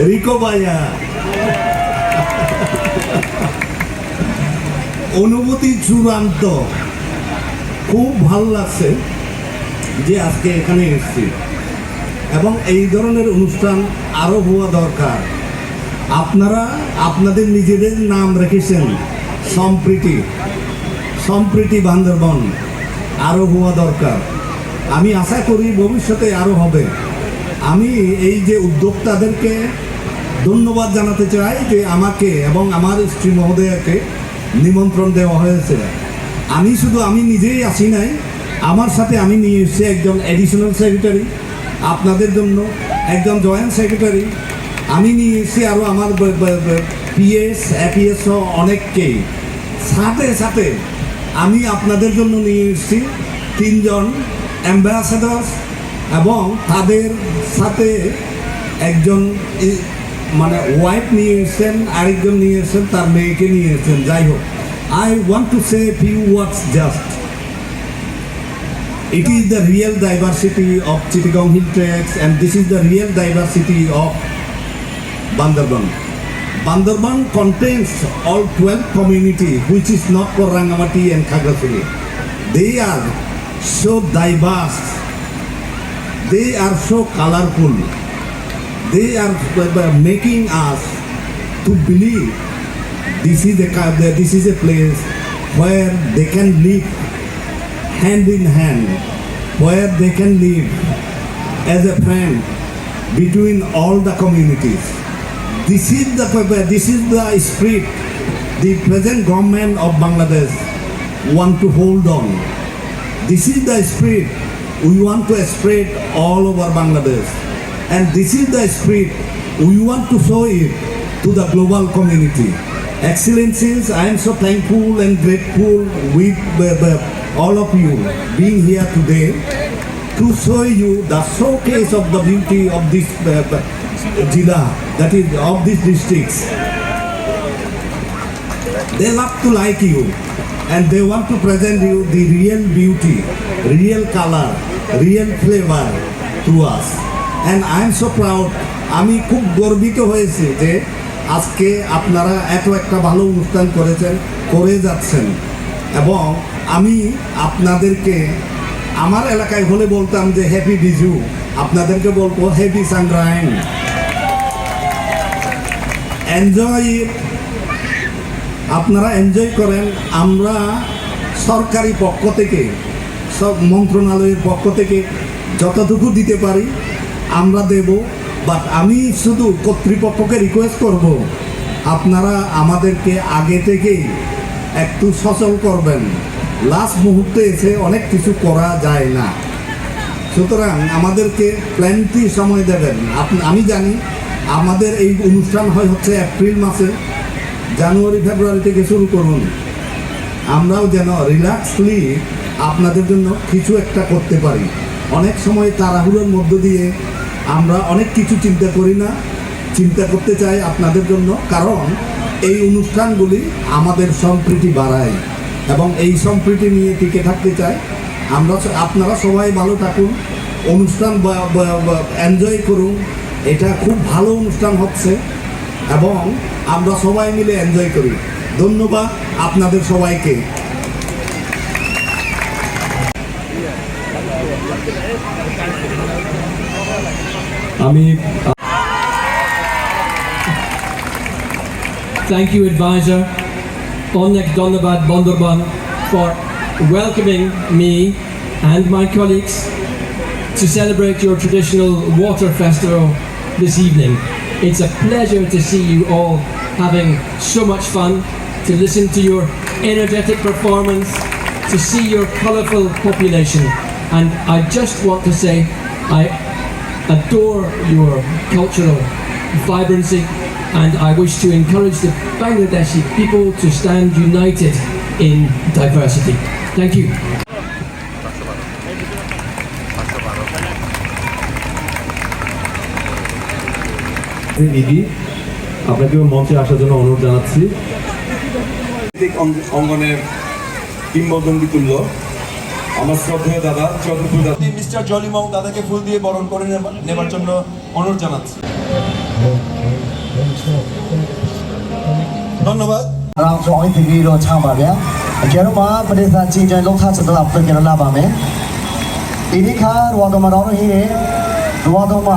রিকো ভাইয়া, অনুভূতি চূড়ান্ত। খুব ভালো লাগছে যে আজকে এখানে এসেছি, এবং এই ধরনের অনুষ্ঠান আরও হওয়া দরকার। আপনারা আপনাদের নিজেদের নাম রেখেছেন সম্প্রীতি বান্দরবন, আরও হওয়া দরকার। আমি আশা করি ভবিষ্যতে আরও হবে। আমি এই যে উদ্যোক্তাদেরকে ধন্যবাদ জানাতে চাই যে আমাকে এবং আমার স্ত্রী মহোদয়াকে নিমন্ত্রণ দেওয়া হয়েছে। আমি নিজেই আসি নাই, আমার সাথে আমি নিয়ে এসেছি একজন অ্যাডিশনাল সেক্রেটারি, আপনাদের জন্য একজন জয়েন্ট সেক্রেটারি, আমি নিয়ে এসেছি আরও আমার পিএস এপিএস অনেককেই। সাথে সাথে আমি আপনাদের জন্য নিয়ে এসেছি 3 জন অ্যাম্বাসাডার্স, এবং তাদের সাথে একজন মানে ওয়াইফ নিয়ে এসেছেন, আরেকজন নিয়ে এসেছেন তার মেয়েকে নিয়ে এসেছেন। যাই হোক, I want to say a few words just. It is the real diversity of Chittagong Hill Tracts, and this is the real diversity of Bandarban. Bandarban contains all 12 communities, which is not for Rangamati and Khagrasuli. They are so diverse. They are so colorful. They are making us to believe this is a place where they can live hand in hand, where they can live as a friend between all the communities. This is the spirit the present government of Bangladesh want to hold on. This is the spirit we want to spread all over Bangladesh, and this is the spirit we want to show it to the global community. Excellencies, I am so thankful and grateful with all of you being here today to show you the showcase of the beauty of this Jila, that is of these districts. They love to like you, and they want to present you the real beauty, real color, real flavor to us. And I am so proud. আমি খুব গর্বিত হয়েছি যে আজকে আপনারা এত একটা ভালো অনুষ্ঠান করে যাচ্ছেন, এবং আমি আপনাদেরকে আমার এলাকায় হলে বলতাম যে হ্যাপি বিজু, আপনাদেরকে বলবো হ্যাপি সংগ্রাম। এনজয়, আপনারা এনজয় করেন। আমরা সরকারি পক্ষ থেকে, সব মন্ত্রণালয়ের পক্ষ থেকে যতটুকু দিতে পারি আমরা দেব, বাট আমি শুধু কর্তৃপক্ষকে রিকোয়েস্ট করব আপনারা আমাদেরকে আগে থেকেই একটু সচল করবেন। লাস্ট মুহূর্তে এসে অনেক কিছু করা যায় না, সুতরাং আমাদেরকে প্ল্যান্টি সময় দেবেন। আমি জানি আমাদের এই অনুষ্ঠান হচ্ছে এপ্রিল মাসে, জানুয়ারি ফেব্রুয়ারি থেকে শুরু করুন। আমরাও যেন রিল্যাক্সলি আপনাদের জন্য কিছু একটা করতে পারি। অনেক সময় তাড়াহুড়োর মধ্য দিয়ে আমরা অনেক কিছু চিন্তা করি না, চিন্তা করতে চাই আপনাদের জন্য, কারণ এই অনুষ্ঠানগুলি আমাদের সম্প্রীতি বাড়ায় এবং এই সম্প্রীতি নিয়ে টিকে থাকতে চাই আমরা। আপনারা সবাই ভালো থাকুন, অনুষ্ঠান এনজয় করুন। এটা খুব ভালো অনুষ্ঠান হচ্ছে এবং আমরা সবাই মিলে এনজয় করি। ধন্যবাদ আপনাদের সবাইকে। Thank you, Advisor Onek Donabad Bandarban, for welcoming me and my colleagues to celebrate your traditional water festival this evening. It's a pleasure to see you all having so much fun, to listen to your energetic performance, to see your colourful population. And I just want to say I adore your cultural vibrancy, and I wish to encourage the Bangladeshi people to stand united in diversity. Thank you. আপনাকে মঞ্চে আসার জন্য অনুরোধ জানাচ্ছি। অঙ্গনের কিংবদন্তি তুল্য আমার শ্রদ্ধেয় দাদা চতুর্থ দাদা মিস্টার জলিমাও দাদাকে ফুল দিয়ে বরণ করে নেবার জন্য অনুরোধ জানাচ্ছি। ধন্যবাদ। เราจะเอาที่นี่เราช่างมาเนี่ยเจ้ามาประเทศจีนจะลงท่าสตาร์ทเป็นกันแล้วบ้างไหมทีนี้ค่ะรัวตัวมาเราเนี่ยรัวตัวมา